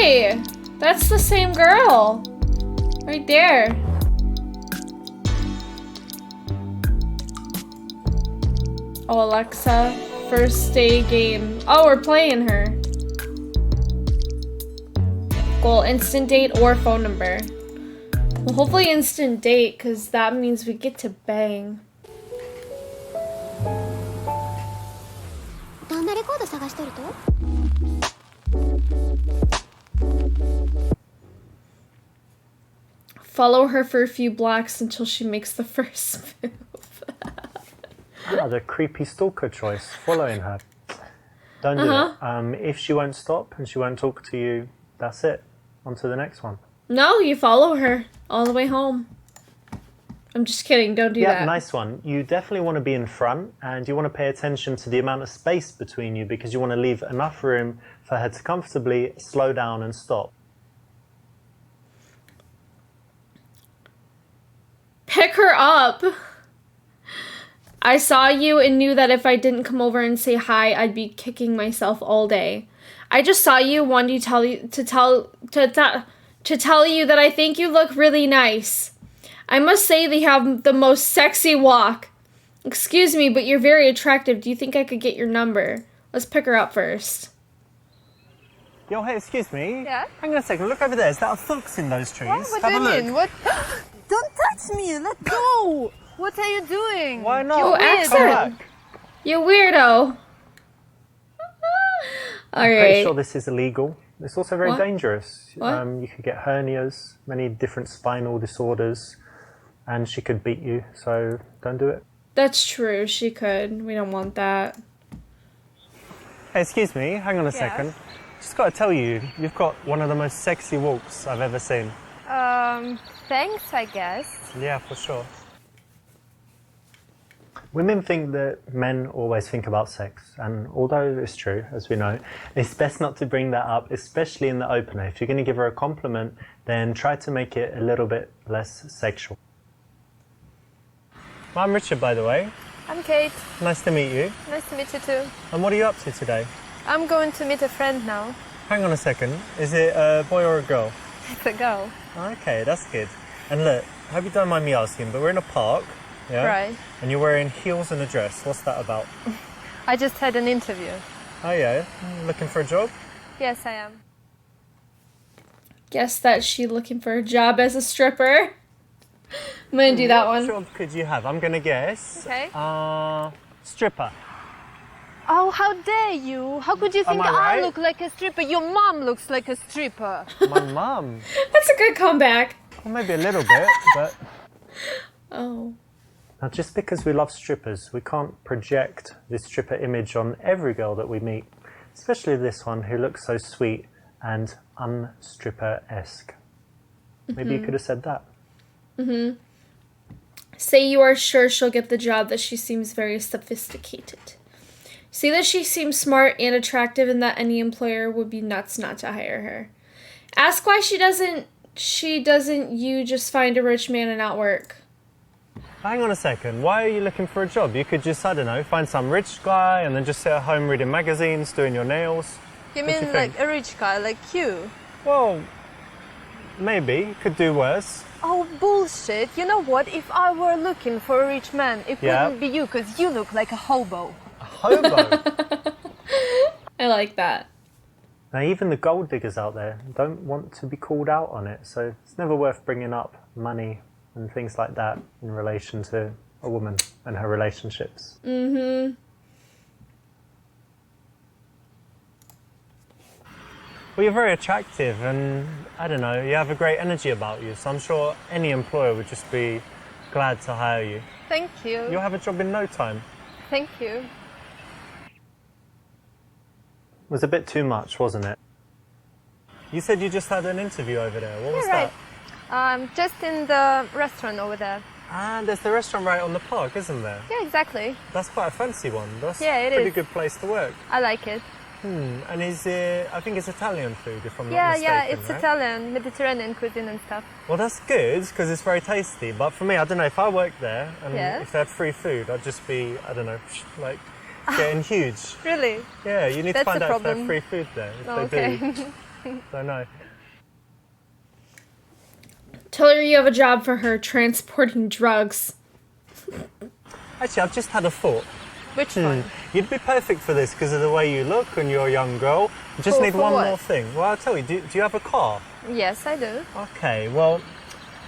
Hey, that's the same girl. Right there. Oh, Alexa, first day game. Oh, we're playing her. Goal, instant date or phone number. Well, hopefully instant date, because that means we get to bang. Follow her for a few blocks until she makes the first move. Ah, the creepy stalker choice, following her. Don't do it. If she won't stop and she won't talk to you, that's it. On to the next one. No, you follow her all the way home. I'm just kidding, don't do that. Yeah, nice one. You definitely want to be in front and you want to pay attention to the amount of space between you because you want to leave enough room for her to comfortably slow down and stop. Pick her up. I saw you and knew that if I didn't come over and say hi, I'd be kicking myself all day. I just saw you, wanted to tell you that I think you look really nice. I must say they have the most sexy walk. Excuse me, but you're very attractive. Do you think I could get your number? Let's pick her up first. Yo, hey, excuse me. Yeah? Hang on a second. Look over there. Is that a fox in those trees? What Have do a you look. mean? What? Don't touch me! Let go! What are you doing? Why not? You Come accent. back. You weirdo. I'm pretty Alright. sure this is illegal. It's also very What? dangerous. What? You could get hernias, many different spinal disorders, and she could beat you, so don't do it. That's true, she could. We don't want that. Hey, excuse me, hang on a second. Just gotta tell you, you've got one of the most sexy walks I've ever seen. Thanks, I guess. Yeah, for sure. Women think that men always think about sex, and although it's true, as we know, it's best not to bring that up, especially in the opener. If you're going to give her a compliment, then try to make it a little bit less sexual. I'm Richard, by the way. I'm Kate. Nice to meet you. Nice to meet you too. And what are you up to today? I'm going to meet a friend now. Hang on a second. Is it a boy or a girl? It's a girl. Okay, that's good. And look, I hope you don't mind me asking, but we're in a park. Yeah? Right. And you're wearing heels and a dress. What's that about? I just had an interview. Oh yeah? Looking for a job? Yes, I am. Guess that she looking for a job as a stripper. I'm gonna do that one. What job could you have? I'm gonna guess. Okay. Stripper. Oh, how dare you? How could you think Am I right? look like a stripper? Your mom looks like a stripper. My mum. That's a good comeback. Well, maybe a little bit, but... Oh. Now, just because we love strippers, we can't project this stripper image on every girl that we meet, especially this one who looks so sweet and unstripper-esque. Maybe you could have said that. Say you are sure she'll get the job, that she seems very sophisticated. See that she seems smart and attractive and that any employer would be nuts not to hire her. Ask why she doesn't you just find a rich man and not work. Hang on a second, why are you looking for a job? You could just, I don't know, find some rich guy and then just sit at home reading magazines, doing your nails. You What do mean you like think? a rich guy like you? Well, maybe, could do worse. Oh, bullshit. You know what? If I were looking for a rich man, it Yeah. wouldn't be you, because you look like a hobo. A hobo. I like that. Now, even the gold diggers out there don't want to be called out on it, so it's never worth bringing up money and things like that in relation to a woman and her relationships. Mm-hmm. Well, you're very attractive and, I don't know, you have a great energy about you, so I'm sure any employer would just be glad to hire you. Thank you. You'll have a job in no time. Thank you. It was a bit too much, wasn't it? You said you just had an interview over there. What was right. that? Just in the restaurant over there. Ah, there's the restaurant right on the park, isn't there? Yeah, exactly. That's quite a fancy one. That's Yeah, it a pretty is. good place to work. I like it. And is it, I think it's Italian food, if I'm not Yeah, mistaken, yeah, it's right? Italian, Mediterranean cuisine and stuff. Well, that's good, because it's very tasty. But for me, I don't know, if I worked there, and Yeah. if they had free food, I'd just be, I don't know, like, getting huge. Really? Yeah, you need That's to find a out if they have problem. free food there, if Oh, they okay. do. Don't know. Tell her you have a job for her transporting drugs. Actually, I've just had a thought. Which one? You'd be perfect for this because of the way you look and you're a young girl. You just need For one what? more thing. Well, I'll tell you, do you have a car? Yes, I do. Okay, well,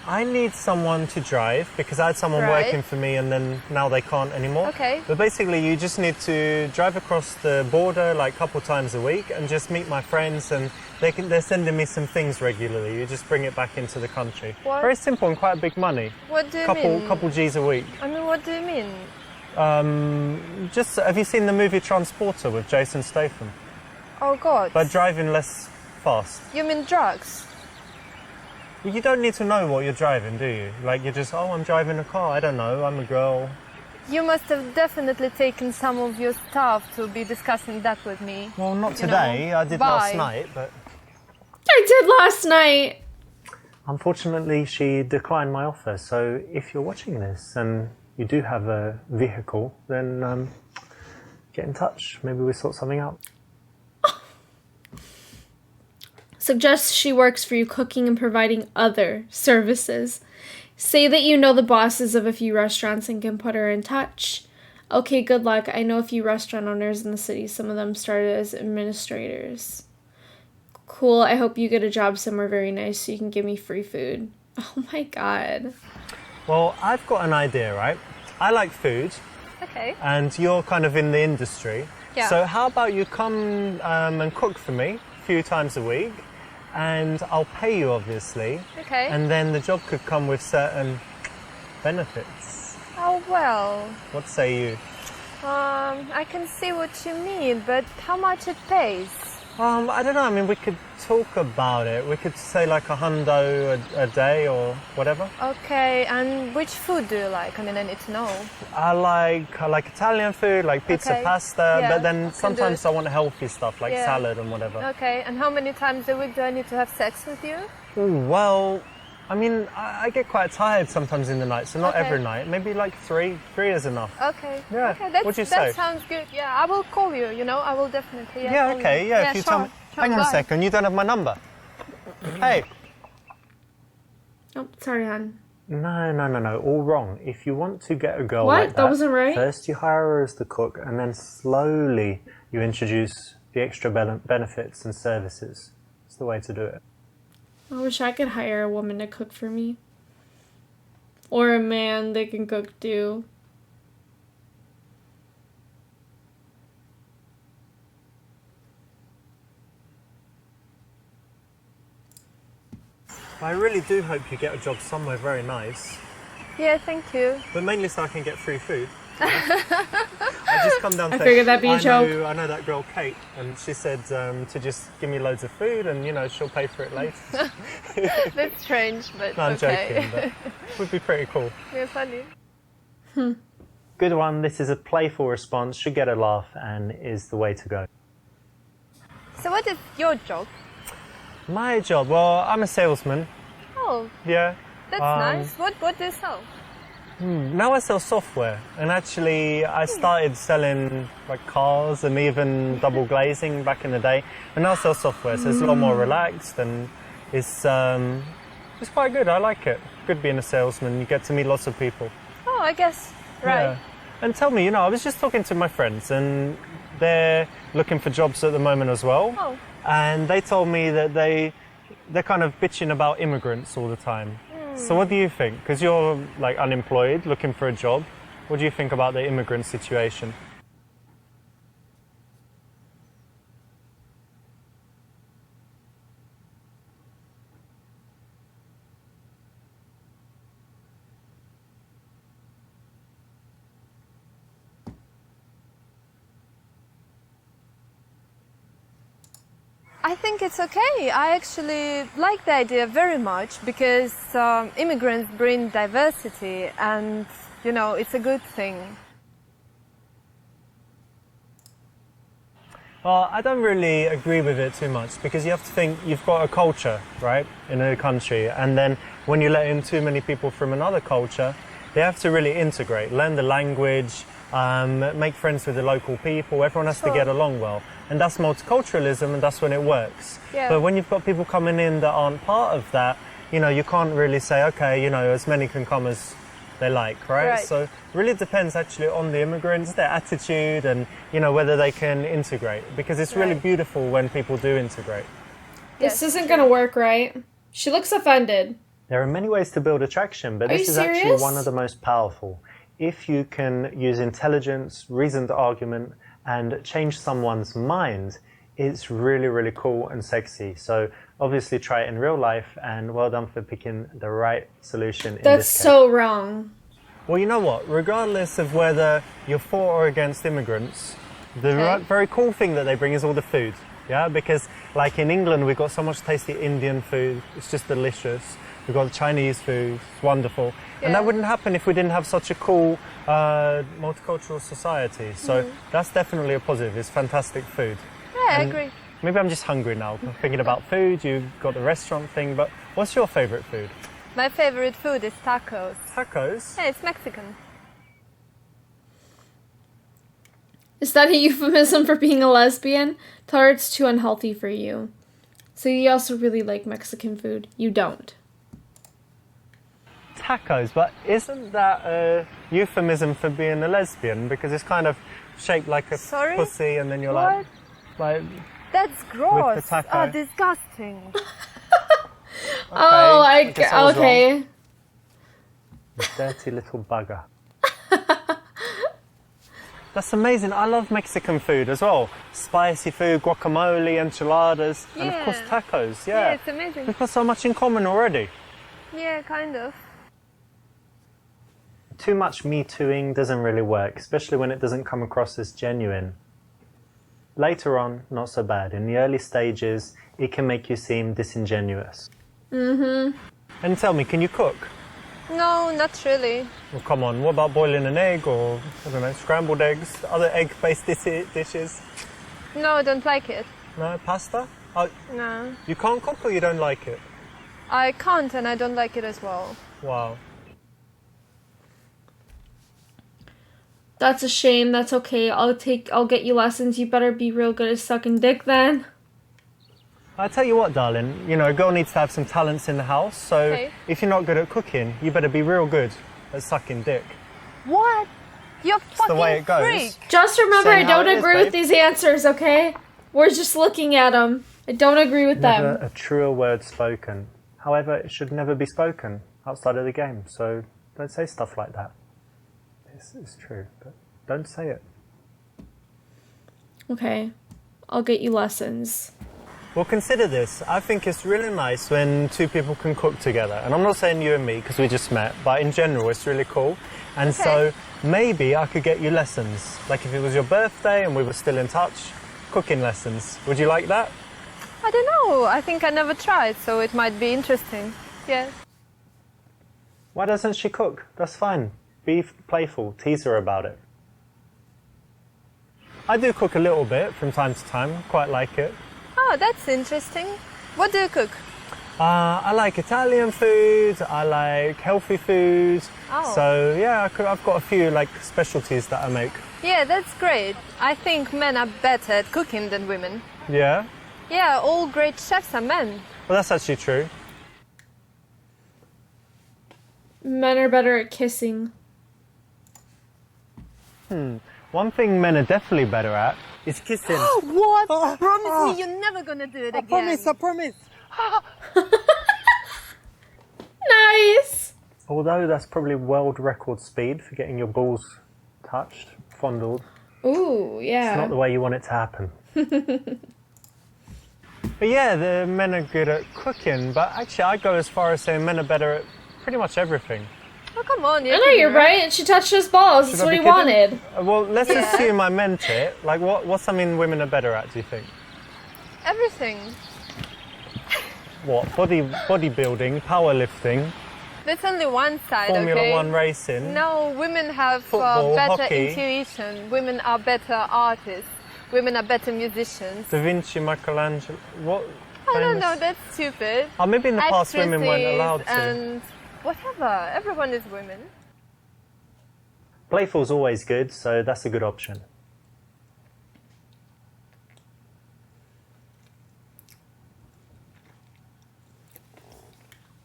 I need someone to drive because I had someone Right. working for me and then now they can't anymore. Okay. But basically, you just need to drive across the border like a couple times a week and just meet my friends, and they're sending me some things regularly. You just bring it back into the country. What? Very simple and quite big money. What do you mean? Couple G's a week. I mean, what do you mean? Just have you seen the movie Transporter with Jason Statham? Oh God. But driving less fast. You mean drugs? Well, you don't need to know what you're driving, do you? Like you're just, oh, I'm driving a car. I don't know. I'm a girl. You must have definitely taken some of your stuff to be discussing that with me. Well, not You today. know, I did bye. last night, but I did last night. unfortunately, she declined my offer. So if you're watching this and you do have a vehicle, then get in touch. Maybe we sort something out. Suggest she works for you cooking and providing other services. Say that you know the bosses of a few restaurants and can put her in touch. Okay, good luck. I know a few restaurant owners in the city. Some of them started as administrators. Cool. I hope you get a job somewhere very nice so you can give me free food. Oh my god. Well, I've got an idea, right? I like food, Okay. and you're kind of in the industry. Yeah. So how about you come and cook for me a few times a week, and I'll pay you, obviously. Okay. And then the job could come with certain benefits. Oh well. What say you? I can see what you mean, but how much it pays? I don't know. I mean, we could talk about it. We could say like $100 a day or whatever. Okay, and which food do you like? I mean, I need to know. I like Italian food, like pizza, Okay. pasta, Yeah, but I then can do sometimes it. I want healthy stuff like Yeah. salad and whatever. Okay, and how many times a week do I need to have sex with you? Ooh, well, I mean, I get quite tired sometimes in the night, so not Okay. every night. Maybe like three. Three is enough. Okay. Yeah. Okay, What'd you that say? sounds good. Yeah, I will call you. You know, I will definitely. Yeah, call okay, you. yeah. If you tell sure, me. sure, Hang on a bye. second. You don't have my number. Hey. Oh, sorry, hon. No. All wrong. If you want to get a girl What? like That that, wasn't right? first you hire her as the cook, and then slowly you introduce the extra benefits and services. It's the way to do it. I wish I could hire a woman to cook for me. Or a man that can cook too. I really do hope you get a job somewhere very nice, Yeah, thank you. but mainly so I can get free food. I just come down. I figured that'd be a joke. I know that girl Kate, and she said to just give me loads of food, and she'll pay for it later. That's strange, but No, I'm okay. joking, but it would be pretty cool. You're funny. Good one. This is a playful response. Should get a laugh, and is the way to go. So, what is your job? My job. Well, I'm a salesman. Oh, Yeah. that's Um, nice. What do you sell? Now I sell software, and actually I started selling like cars and even double glazing back in the day. And now I sell software, so it's a lot more relaxed, and it's quite good. I like it. Good being a salesman. You get to meet lots of people. Oh, I guess. Right. Yeah. And tell me, I was just talking to my friends, and they're looking for jobs at the moment as well. Oh. And they told me that they're kind of bitching about immigrants all the time. So what do you think? Because you're like unemployed, looking for a job. What do you think about the immigrant situation? I think it's okay. I actually like the idea very much because immigrants bring diversity and, it's a good thing. Well, I don't really agree with it too much because you have to think you've got a culture, right, in a country. And then when you let in too many people from another culture, they have to really integrate, learn the language, make friends with the local people. Everyone has to get along well. And that's multiculturalism, and that's when it works. Yeah. But when you've got people coming in that aren't part of that, you know, you can't really say, okay, you know, as many can come as they like, right? So it really depends actually on the immigrants, their attitude, and, you know, whether they can integrate. Because it's really beautiful when people do integrate. This isn't going to work, right? She looks offended. There are many ways to build attraction, but this is actually one of the most powerful. If you can use intelligence, reasoned argument, and change someone's mind, it's really, really cool and sexy. So obviously try it in real life, and well done for picking the right solution in this case. That's so wrong. Well, you know what? Regardless of whether you're for or against immigrants, the very cool thing that they bring is all the food. Yeah, because like in England, we've got so much tasty Indian food. It's just delicious. We've got Chinese food. It's wonderful. Yeah. And that wouldn't happen if we didn't have such a cool multicultural society. So that's definitely a positive. It's fantastic food. Yeah, I agree. Maybe I'm just hungry now. I'm thinking about food. You've got the restaurant thing. But what's your favorite food? My favorite food is tacos. Tacos? Yeah, it's Mexican. Is that a euphemism for being a lesbian? Tell her it's too unhealthy for you. So you also really like Mexican food. You don't. Tacos, but isn't that a euphemism for being a lesbian? Because it's kind of shaped like a pussy, and then you're like... That's gross. With the taco. Oh, disgusting. Okay. You dirty little bugger. That's amazing. I love Mexican food as well. Spicy food, guacamole, enchiladas, and of course tacos. Yeah, it's amazing. We've got so much in common already. Yeah, kind of. Too much Me Tooing doesn't really work, especially when it doesn't come across as genuine. Later on, not so bad. In the early stages, it can make you seem disingenuous. Mm-hmm. And tell me, can you cook? No, not really. Well, come on, what about boiling an egg or, I don't know, scrambled eggs, other egg-based dishes? No, I don't like it. No, pasta? Oh, no. You can't cook or you don't like it? I can't, and I don't like it as well. Wow. That's a shame. That's okay. I'll get you lessons. You better be real good at sucking dick then. I tell you what, darling, you know, a girl needs to have some talents in the house, so if you're not good at cooking, you better be real good at sucking dick. What? You're fucking the way it goes. freak. Just remember, I don't agree with these answers, okay? We're just looking at them. I don't agree with them. Never a truer word spoken. However, it should never be spoken outside of the game, so don't say stuff like that. It's true, but don't say it. Okay, I'll get you lessons. Well, consider this. I think it's really nice when two people can cook together. And I'm not saying you and me, because we just met, but in general, it's really cool. And so maybe I could get you lessons. Like if it was your birthday and we were still in touch, cooking lessons. Would you like that? I don't know. I think I never tried, so it might be interesting. Yeah. Why doesn't she cook? That's fine. Be playful. Tease her about it. I do cook a little bit from time to time. Quite like it. Oh, that's interesting. What do you cook? I like Italian food. I like healthy food. Oh. So yeah, I've got a few like specialties that I make. Yeah, that's great. I think men are better at cooking than women. Yeah? Yeah, all great chefs are men. Well, that's actually true. Men are better at kissing. One thing men are definitely better at is kissing. What? Promise me you're never gonna do it again. I promise. Nice! Although that's probably world record speed for getting your balls touched, fondled. Ooh, yeah. It's not the way you want it to happen. But yeah, the men are good at cooking, but actually I go as far as saying men are better at pretty much everything. Oh, come on. I know, you're right. She touched his balls. That's what he wanted. Well, let's assume I meant it. Like, what's something women are better at, do you think? Everything. What? Bodybuilding, powerlifting, There's only one side, Formula One racing? No, women have Football, better hockey. intuition. Women are better artists. Women are better musicians. Da Vinci, Michelangelo, what? I don't know, that's stupid. Oh, maybe in the past women weren't Actresses allowed to. and whatever. Everyone is women. Playful's always good, so that's a good option.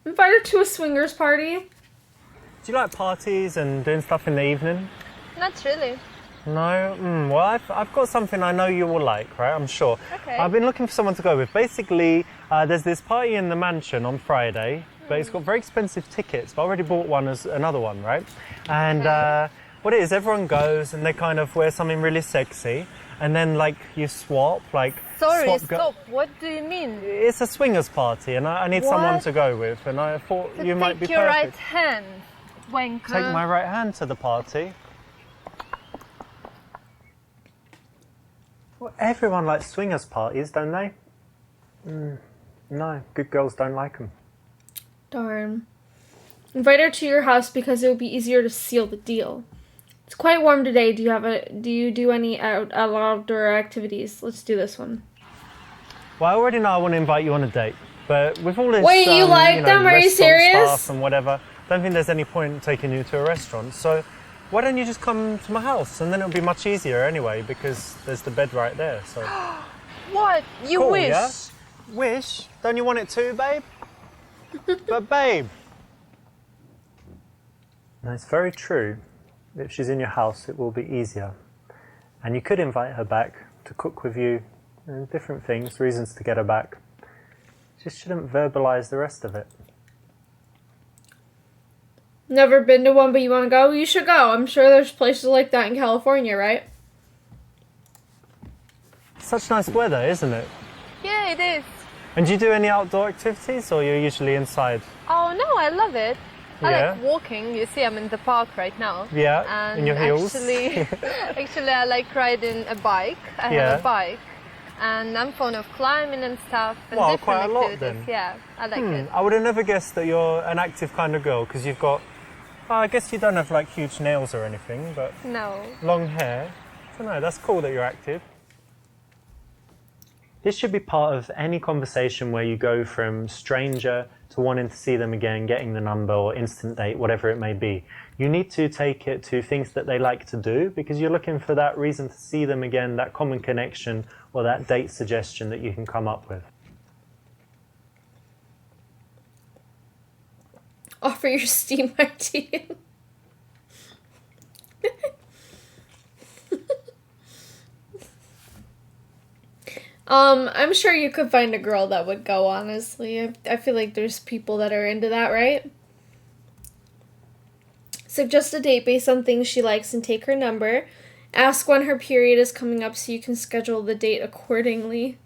Invite her to a swingers party. Do you like parties and doing stuff in the evening? Not really. No? Well, I've got something I know you will like, right? I'm sure. Okay. I've been looking for someone to go with. Basically, there's this party in the mansion on Friday, but it's got very expensive tickets. But I already bought one as another one, right? And what it is, everyone goes and they kind of wear something really sexy, and then like you swap, like. Sorry, stop. What do you mean? It's a swingers party, and I need someone to go with, and I thought you might be Take your right perfect. hand, wanker. Take my right hand to the party. Well, everyone likes swingers parties, don't they? No, good girls don't like them. Darn. Invite her to your house because it will be easier to seal the deal. It's quite warm today. Do you do any outdoor activities? Let's do this one. Well, I already know I want to invite you on a date, but with all this, Wait, you like them? Are you restaurant serious? stuff and whatever, I don't think there's any point taking you to a restaurant. So why don't you just come to my house, and then it'll be much easier anyway because there's the bed right there. So What? You cool, wish? yeah? Wish? Don't you want it too, babe? But babe. No, it's very true. If she's in your house, it will be easier. And you could invite her back to cook with you, and different things, reasons to get her back. Just shouldn't verbalise the rest of it. Never been to one, but you want to go? You should go. I'm sure there's places like that in California, right? Such nice weather, isn't it? Yeah, it is. And do you do any outdoor activities, or you're usually inside? Oh no, I love it. I Yeah. like walking. You see, I'm in the park right now. Yeah, And in your heels. actually, I like riding a bike. I Yeah. have a bike, and I'm fond of climbing and stuff. And Wow, different quite a lot activities. then. Yeah, I like it. I would have never guessed that you're an active kind of girl, because you've got, I guess you don't have like huge nails or anything, but No. long hair. I don't know, that's cool that you're active. This should be part of any conversation where you go from stranger to wanting to see them again, getting the number or instant date, whatever it may be. You need to take it to things that they like to do, because you're looking for that reason to see them again, that common connection or that date suggestion that you can come up with. Offer your steam ID. I'm sure you could find a girl that would go, honestly. I feel like there's people that are into that, right? Suggest a date based on things she likes and take her number. Ask when her period is coming up so you can schedule the date accordingly.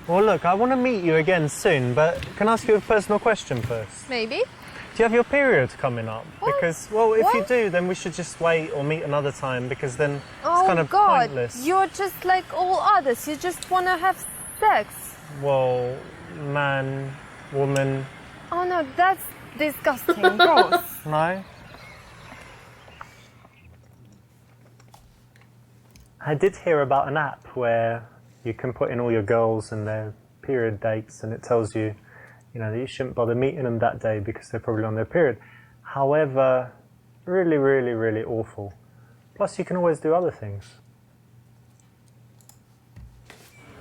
Well, look, I want to meet you again soon, but can I ask you a personal question first? Maybe. Do you have your period coming up? What? Because, well, if you What? do, then we should just wait or meet another time, because then it's Oh kind of God, pointless. you're just like all others. You just wanna have sex. Well, man, woman, Oh no, that's disgusting. Gross. no? I did hear about an app where you can put in all your girls and their period dates, and it tells you, that you shouldn't bother meeting them that day because they're probably on their period. However, really, really, really awful. Plus, you can always do other things.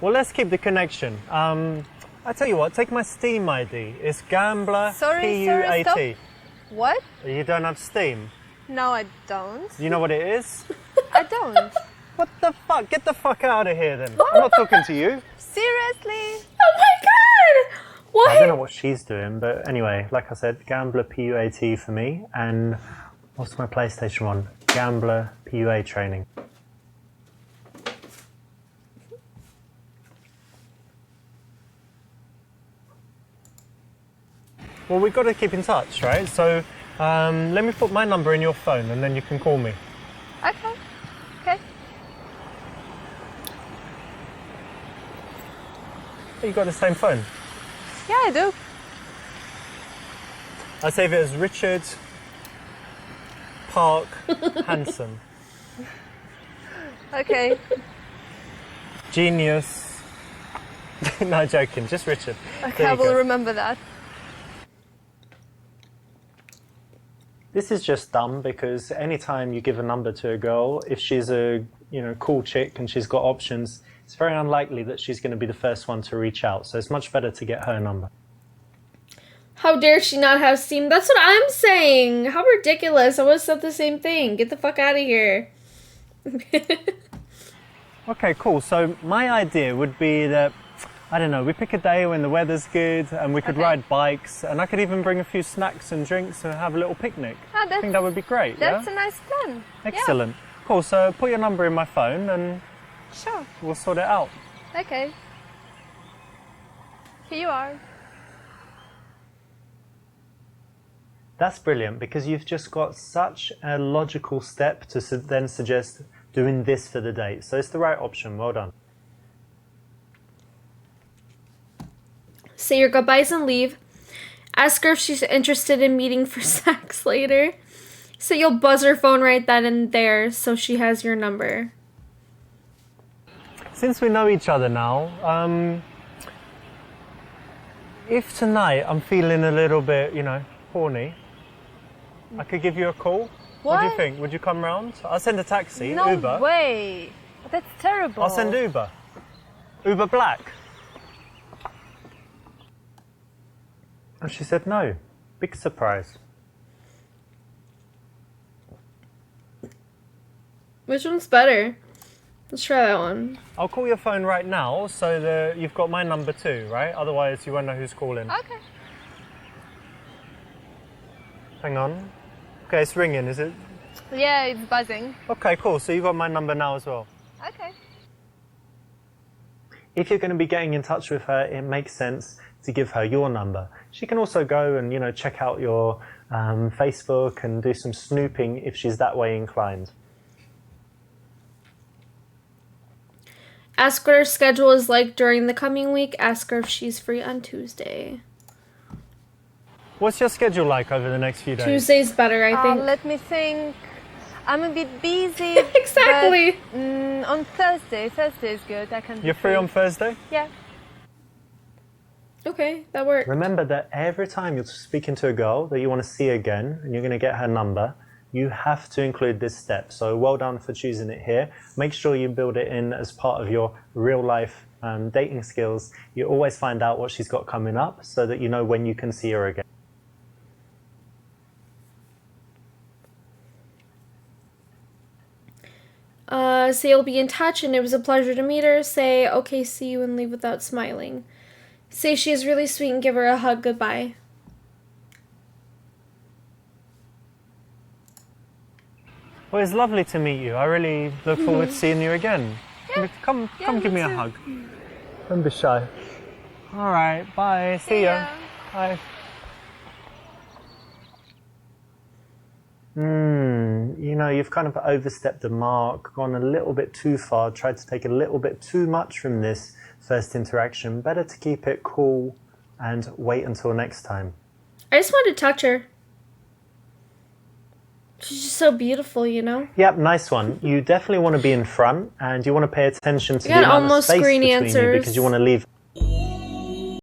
Well, let's keep the connection. I tell you what, take my Steam ID. It's Gambler Sorry, PUAT. stop. What? You don't have Steam? No, I don't. You know what it is? I don't. What the fuck? Get the fuck out of here then. I'm not talking to you. Seriously? Oh my god! What? I don't know what she's doing, but anyway, like I said, Gambler PUAT for me, and what's my PlayStation one? Gambler PUA training. Well, we've got to keep in touch, right? So let me put my number in your phone, and then you can call me. Okay. Okay. You got the same phone. Yeah, I do. I save it as Richard Park Handsome. Okay. Genius. No, joking, just Richard. Okay, There I you will go. remember that. This is just dumb because anytime you give a number to a girl, if she's a cool chick and she's got options, it's very unlikely that she's going to be the first one to reach out. So it's much better to get her number. How dare she not have Steam? That's what I'm saying. How ridiculous. I would have said the same thing. Get the fuck out of here. Okay, cool. So my idea would be that, I don't know, we pick a day when the weather's good and we could ride bikes, and I could even bring a few snacks and drinks and have a little picnic. I think that would be great. That's a nice plan. Excellent. Yeah. Cool. So put your number in my phone and sure, we'll sort it out. Okay. Here you are. That's brilliant, because you've just got such a logical step to then suggest doing this for the date. So it's the right option. Well done. Say your goodbyes and leave. Ask her if she's interested in meeting for sex later. So you'll buzz her phone right then and there so she has your number. Since we know each other now, if tonight I'm feeling a little bit, horny, I could give you a call. What do you think? Would you come round? I'll send a taxi, no Uber. No way. That's terrible. I'll send Uber. Uber Black. And she said no. Big surprise. Which one's better? Let's try that one. I'll call your phone right now so that you've got my number too, right? Otherwise you won't know who's calling. Okay. Hang on. Okay, it's ringing, is it? Yeah, it's buzzing. Okay, cool. So you've got my number now as well. Okay. If you're going to be getting in touch with her, it makes sense to give her your number. She can also go and, check out your Facebook and do some snooping if she's that way inclined. Ask what her schedule is like during the coming week. Ask her if she's free on Tuesday. What's your schedule like over the next few days? Tuesday's better, I think. Let me think. I'm a bit busy. Exactly. But, on Thursday. Thursday is good. I can. You're free on Thursday? Yeah. Okay, that works. Remember that every time you're speaking to a girl that you want to see again and you're going to get her number, you have to include this step. So well done for choosing it here. Make sure you build it in as part of your real life dating skills. You always find out what she's got coming up so that you know when you can see her again. Say you'll be in touch and it was a pleasure to meet her. Say, okay, see you, and leave without smiling. Say she is really sweet and give her a hug goodbye. Well, it's lovely to meet you. I really look forward to seeing you again. Yeah. Come give me a hug. Don't be shy. All right, bye. See ya. Bye. You've kind of overstepped the mark, gone a little bit too far, tried to take a little bit too much from this first interaction. Better to keep it cool and wait until next time. I just wanted to touch her. She's just so beautiful, Yep, nice one. You definitely want to be in front and you want to pay attention to the amount of space between you because you want to leave